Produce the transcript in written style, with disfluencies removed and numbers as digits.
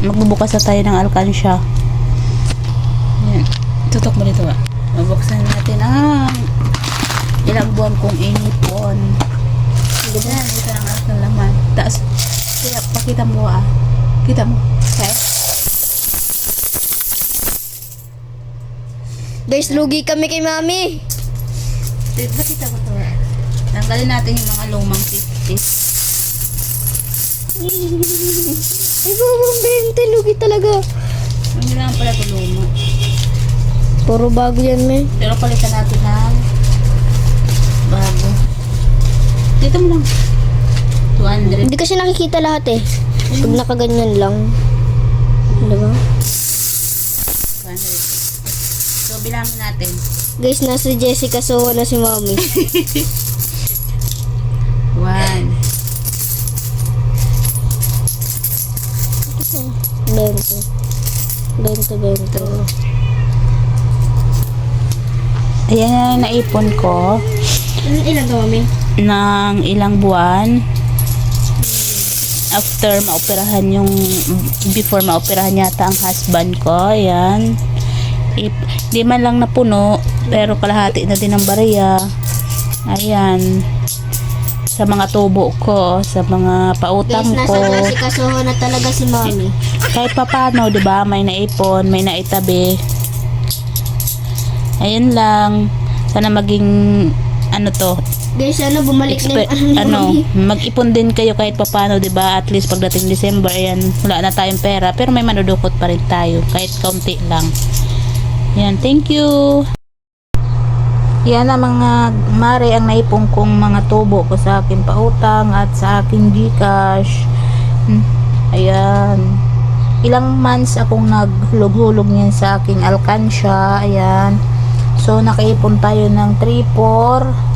magbubukas na tayo ng alkansya. Yan. Tutok mo dito ba? Mabuksan natin ang ilang buwan kong inipon. Yan, ito ang aking laman. Taas, kaya pakita mo Kita mo. Okay? Guys, lugi kami kay Mami. Pakita mo to. Tanggalin natin yung mga lumang 50s. Ay, bumang 20. Lugi talaga. Hindi lang pala ito luma. Puro bago yan, me. Pero palitan natin ng bago. Dito mo lang. 200. Hindi kasi nakikita lahat eh. Pag nakaganyan lang. Diba? 200. So, bilangin natin. Guys, nasa Jessica Soho na si Mami. 1. 20. Ayan na naipon ko Ilan to, Mami? ng ilang buwan after maoperahan yung before maoperahan yata ang husband ko. Ayan, di man lang napuno pero kalahati na din ang barya. Ayan, sa mga tubo ko, sa mga pautang Guys, ko, nasa Jessica Soho na talaga si Mami. kahit papano, di ba, may naipon, may naitabi. Ayun lang, sana maging ano to, Guys, bumalik na yung mag-ipon din kayo kahit papano, 'di ba? At least pagdating December, ayan, wala na tayong pera, pero may manudukot pa rin tayo kahit kaunti lang. Yan, thank you. Yan ang mga mare ang naipon kong mga tubo ko sa aking pautang at sa aking GCash. Ayan. Ilang months akong naghulog-hulog niyan sa aking alkansya. Ayan. So, nakaipon tayo ng 3, 4,